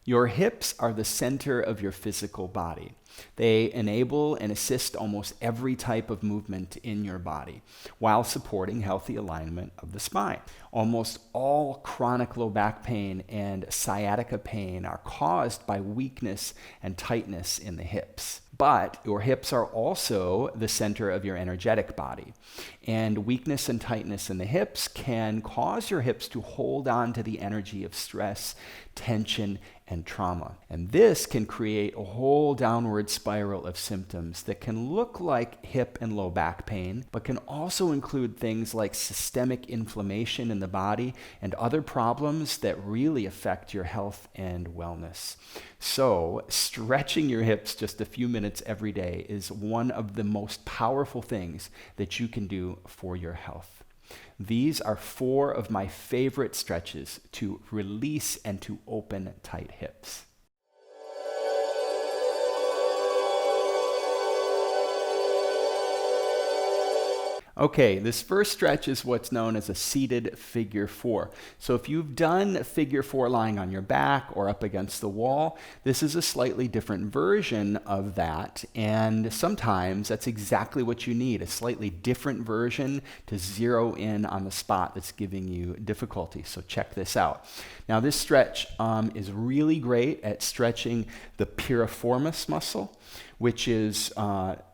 Your hips are the center of your physical body. They enable and assist almost every type of movement in your body while supporting healthy alignment of the spine. Almost all chronic low back pain and sciatica pain are caused by weakness and tightness in the hips. But your hips are also the center of your energetic body. And weakness and tightness in the hips can cause your hips to hold on to the energy of stress, tension, and trauma. And this can create a whole downward spiral of symptoms that can look like hip and low back pain, but can also include things like systemic inflammation in the body and other problems that really affect your health and wellness. So, stretching your hips just a few minutes every day is one of the most powerful things that you can do for your health. These are 4 of my favorite stretches to release and to open tight hips. Okay, this first stretch is what's known as a seated figure 4. So if you've done figure 4 lying on your back or up against the wall, this is a slightly different version of that. And sometimes that's exactly what you need, a slightly different version to zero in on the spot that's giving you difficulty. So check this out. Now this stretch is really great at stretching the piriformis muscle, which is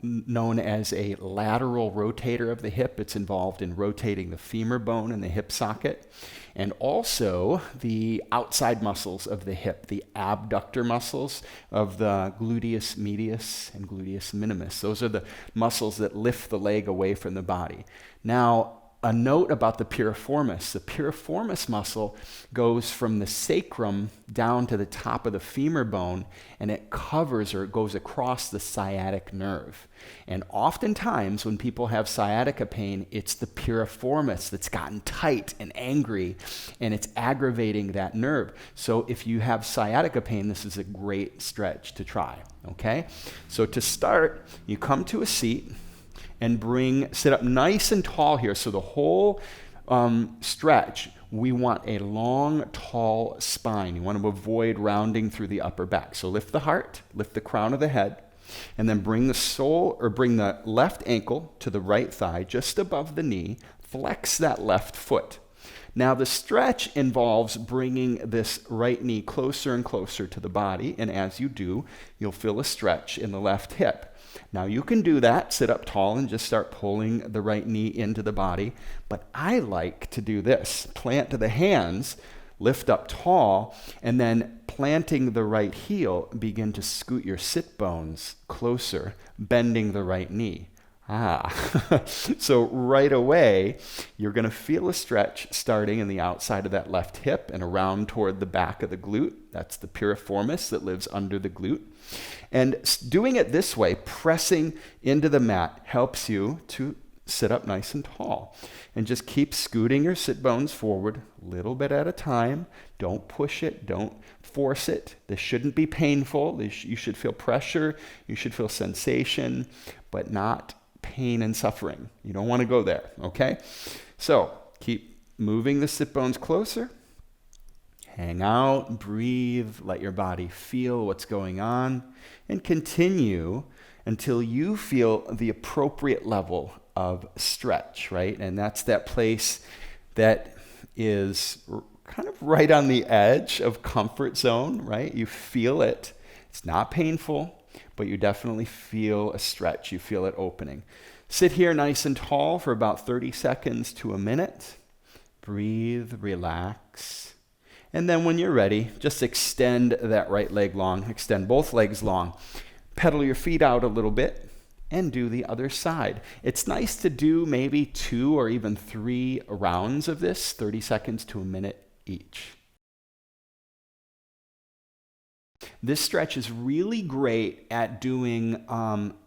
known as a lateral rotator of the hip. It's involved in rotating the femur bone in the hip socket, and also the outside muscles of the hip, the abductor muscles of the gluteus medius and gluteus minimus. Those are the muscles that lift the leg away from the body. Now, a note about the piriformis. The piriformis muscle goes from the sacrum down to the top of the femur bone, and it covers or it goes across the sciatic nerve. And oftentimes when people have sciatica pain, it's the piriformis that's gotten tight and angry, and it's aggravating that nerve. So if you have sciatica pain, this is a great stretch to try, okay? So to start, you come to a seat and sit up nice and tall here. So the whole stretch, we want a long, tall spine. You want to avoid rounding through the upper back. So lift the heart, lift the crown of the head, and then bring the left ankle to the right thigh, just above the knee. Flex that left foot. Now the stretch involves bringing this right knee closer and closer to the body, and as you do, you'll feel a stretch in the left hip. Now you can do that, sit up tall and just start pulling the right knee into the body, but I like to do this. Plant the hands, lift up tall, and then planting the right heel, begin to scoot your sit bones closer, bending the right knee. So right away, you're going to feel a stretch starting in the outside of that left hip and around toward the back of the glute. That's the piriformis that lives under the glute. And doing it this way, pressing into the mat, helps you to sit up nice and tall. And just keep scooting your sit bones forward a little bit at a time. Don't push it. Don't force it. This shouldn't be painful. You should feel pressure. You should feel sensation, but not pain and suffering. You don't want to go there, okay? So keep moving the sit bones closer. Hang out, breathe, let your body feel what's going on, and continue until you feel the appropriate level of stretch, right? And that's that place that is kind of right on the edge of comfort zone, right? You feel it. It's not painful, but you definitely feel a stretch. You feel it opening. Sit here nice and tall for about 30 seconds to a minute. Breathe, relax. And then when you're ready, just extend that right leg long. Extend both legs long. Pedal your feet out a little bit and do the other side. It's nice to do maybe 2 or even 3 rounds of this, 30 seconds to a minute each. This stretch is really great at doing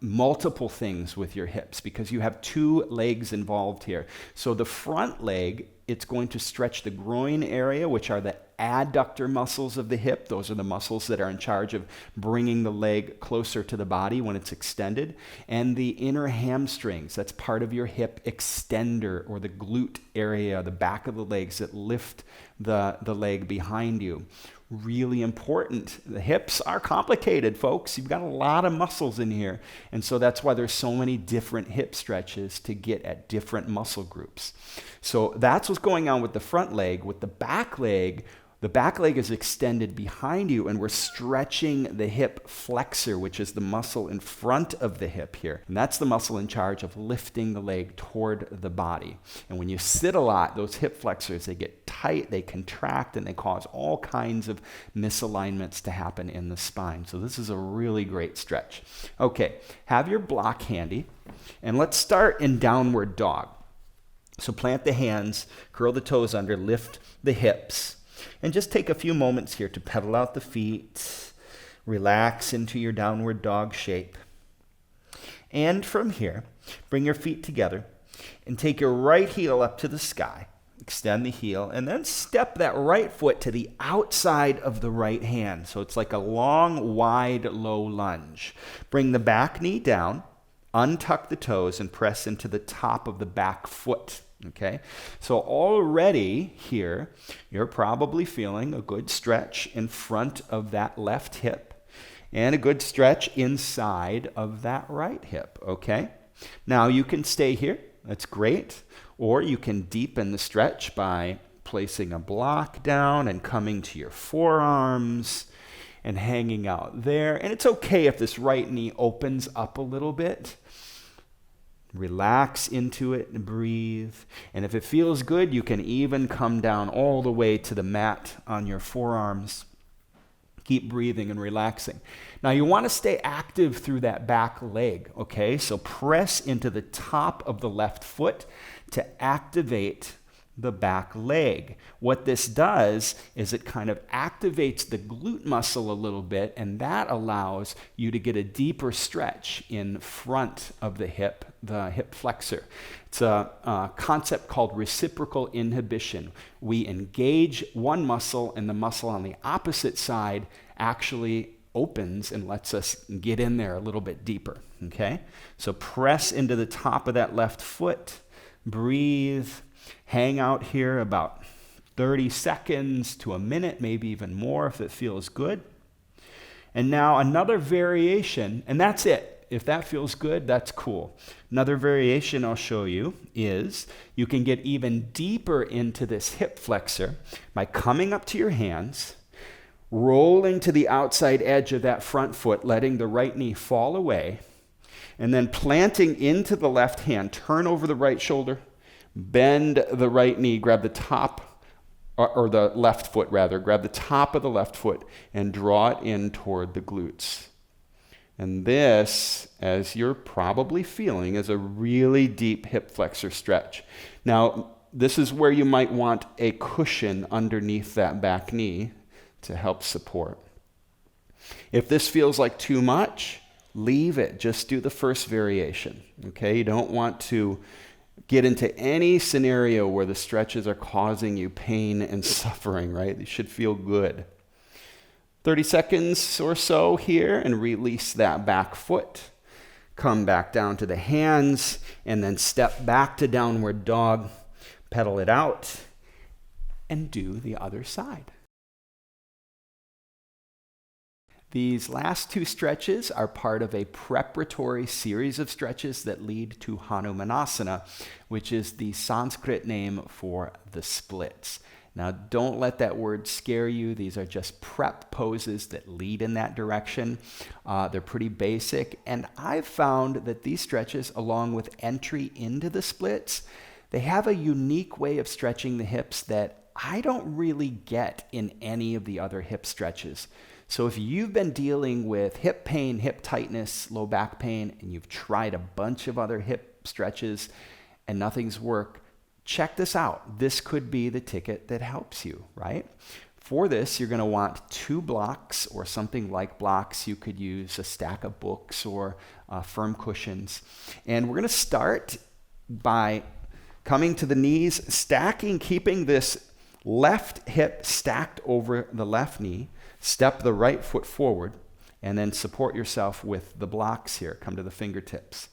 multiple things with your hips because you have 2 legs involved here. So the front leg, it's going to stretch the groin area, which are the adductor muscles of the hip. Those are the muscles that are in charge of bringing the leg closer to the body when it's extended. And the inner hamstrings, that's part of your hip extender, or the glute area, the back of the legs that lift the leg behind you. really important. The hips are complicated, folks. You've got a lot of muscles in here. And so that's why there's so many different hip stretches to get at different muscle groups. So that's what's going on with the front leg. With the back leg is extended behind you, and we're stretching the hip flexor, which is the muscle in front of the hip here. And that's the muscle in charge of lifting the leg toward the body. And when you sit a lot, those hip flexors, they get tight, they contract, and they cause all kinds of misalignments to happen in the spine. So this is a really great stretch. Okay, have your block handy, and let's start in downward dog. So plant the hands, curl the toes under, lift the hips. And just take a few moments here to pedal out the feet, relax into your downward dog shape. And from here, bring your feet together and take your right heel up to the sky. Extend the heel and then step that right foot to the outside of the right hand. So it's like a long, wide, low lunge. Bring the back knee down, untuck the toes, and press into the top of the back foot. Okay, so already here, you're probably feeling a good stretch in front of that left hip and a good stretch inside of that right hip, okay? Now you can stay here, that's great, or you can deepen the stretch by placing a block down and coming to your forearms and hanging out there. And it's okay if this right knee opens up a little bit. Relax into it and breathe. And if it feels good, you can even come down all the way to the mat on your forearms. Keep breathing and relaxing. Now you want to stay active through that back leg, okay? So press into the top of the left foot to activate the back leg. What this does is it kind of activates the glute muscle a little bit, and that allows you to get a deeper stretch in front of the hip flexor. It's a concept called reciprocal inhibition. We engage one muscle, and the muscle on the opposite side actually opens and lets us get in there a little bit deeper, okay? So press into the top of that left foot, breathe, hang out here about 30 seconds to a minute, maybe even more if it feels good. And now another variation, and that's it. If that feels good, that's cool. Another variation I'll show you is you can get even deeper into this hip flexor by coming up to your hands, rolling to the outside edge of that front foot, letting the right knee fall away, and then planting into the left hand, turn over the right shoulder, bend the right knee, grab the top, or the left foot rather, grab the top of the left foot and draw it in toward the glutes. And this, as you're probably feeling, is a really deep hip flexor stretch. Now, this is where you might want a cushion underneath that back knee to help support. If this feels like too much, leave it. Just do the first variation, okay? You don't want to get into any scenario where the stretches are causing you pain and suffering, right? They should feel good. 30 seconds or so here, and release that back foot. Come back down to the hands, and then step back to downward dog. Pedal it out, and do the other side. These last two stretches are part of a preparatory series of stretches that lead to Hanumanasana, which is the Sanskrit name for the splits. Now, don't let that word scare you. These are just prep poses that lead in that direction. They're pretty basic, and I've found that these stretches, along with entry into the splits, they have a unique way of stretching the hips that I don't really get in any of the other hip stretches. So if you've been dealing with hip pain, hip tightness, low back pain, and you've tried a bunch of other hip stretches and nothing's worked, check this out. This could be the ticket that helps you, right? For this, you're going to want 2 blocks or something like blocks. You could use a stack of books or firm cushions. And we're going to start by coming to the knees, stacking, keeping this left hip stacked over the left knee. Step the right foot forward, and then support yourself with the blocks here. Come to the fingertips.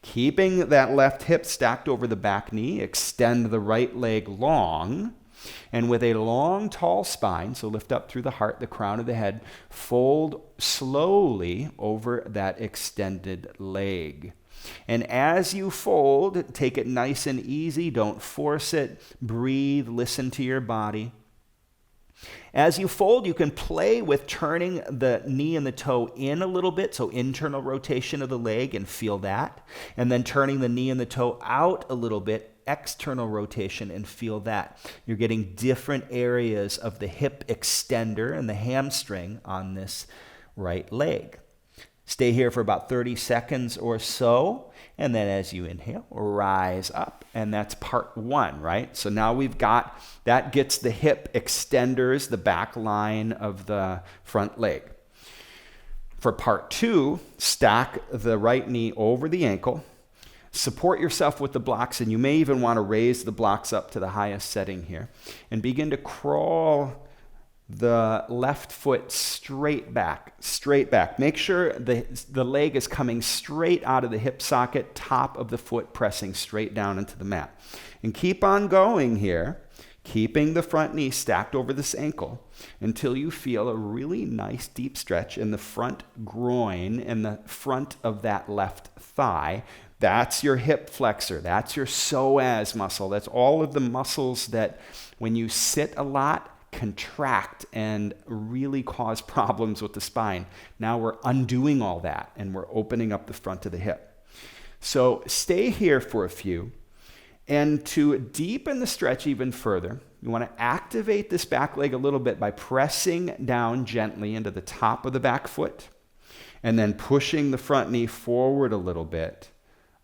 Keeping that left hip stacked over the back knee, extend the right leg long, And with a long, tall spine, so lift up through the heart, the crown of the head, fold slowly over that extended leg. And as you fold, take it nice and easy. Don't force it. Breathe. Listen to your body. As you fold, you can play with turning the knee and the toe in a little bit, so internal rotation of the leg, and feel that. And then turning the knee and the toe out a little bit, external rotation, and feel that. You're getting different areas of the hip extender and the hamstring on this right leg. Stay here for about 30 seconds or so, and then as you inhale, rise up, and that's part one, right? So now that gets the hip extenders, the back line of the front leg. For part two, stack the right knee over the ankle, support yourself with the blocks, and you may even want to raise the blocks up to the highest setting here, and begin to crawl the left foot straight back. Make sure the leg is coming straight out of the hip socket, top of the foot pressing straight down into the mat. And keep on going here, keeping the front knee stacked over this ankle until you feel a really nice deep stretch in the front groin and the front of that left thigh. That's your hip flexor. That's your psoas muscle. That's all of the muscles that when you sit a lot, contract and really cause problems with the spine. Now we're undoing all that and we're opening up the front of the hip. So stay here for a few. And to deepen the stretch even further, you want to activate this back leg a little bit by pressing down gently into the top of the back foot and then pushing the front knee forward a little bit.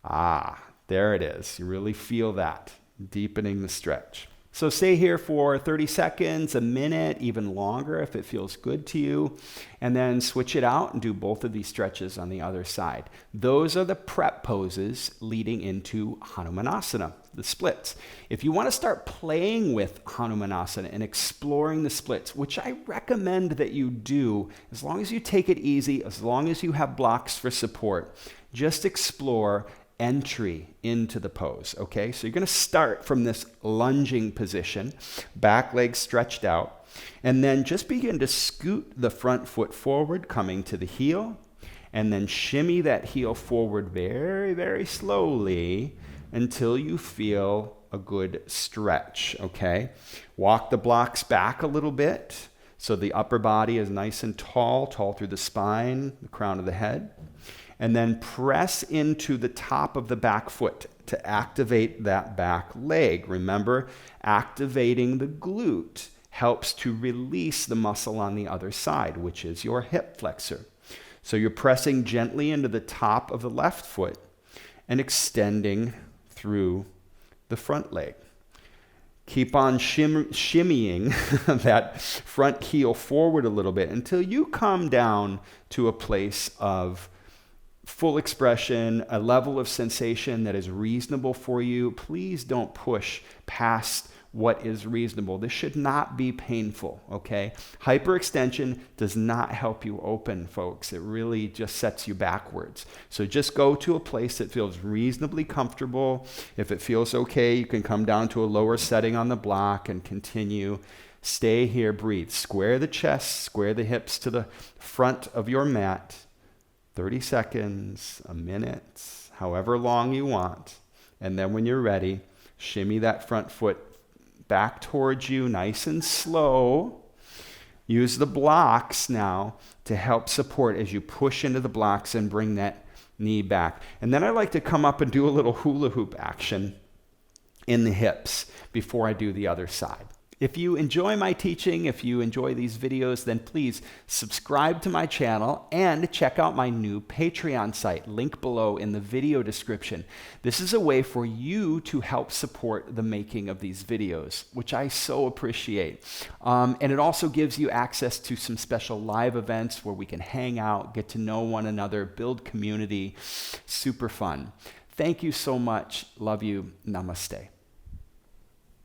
There it is. You really feel that, deepening the stretch. So stay here for 30 seconds, a minute, even longer if it feels good to you, and then switch it out and do both of these stretches on the other side. Those are the prep poses leading into Hanumanasana, the splits. If you want to start playing with Hanumanasana and exploring the splits, which I recommend that you do, as long as you take it easy, as long as you have blocks for support, just explore entry into the pose, okay? So you're going to start from this lunging position, back leg stretched out, and then just begin to scoot the front foot forward, coming to the heel, and then shimmy that heel forward very, very slowly until you feel a good stretch, okay? Walk the blocks back a little bit so the upper body is nice and tall through the spine, the crown of the head. And then press into the top of the back foot to activate that back leg. Remember, activating the glute helps to release the muscle on the other side, which is your hip flexor. So you're pressing gently into the top of the left foot and extending through the front leg. Keep on shimmying that front heel forward a little bit until you come down to a place of full expression, a level of sensation that is reasonable for you. Please don't push past what is reasonable. This should not be painful, okay? Hyperextension does not help you open, folks. It really just sets you backwards. So just go to a place that feels reasonably comfortable. If it feels okay, you can come down to a lower setting on the block and continue. Stay here, breathe. Square the chest, square the hips to the front of your mat. 30 seconds, a minute, however long you want. And then when you're ready, shimmy that front foot back towards you, nice and slow. Use the blocks now to help support as you push into the blocks and bring that knee back. And then I like to come up and do a little hula hoop action in the hips before I do the other side. If you enjoy my teaching, if you enjoy these videos, then please subscribe to my channel and check out my new Patreon site, link below in the video description. This is a way for you to help support the making of these videos, which I so appreciate. And it also gives you access to some special live events where we can hang out, get to know one another, build community. Super fun. Thank you so much. Love you. Namaste.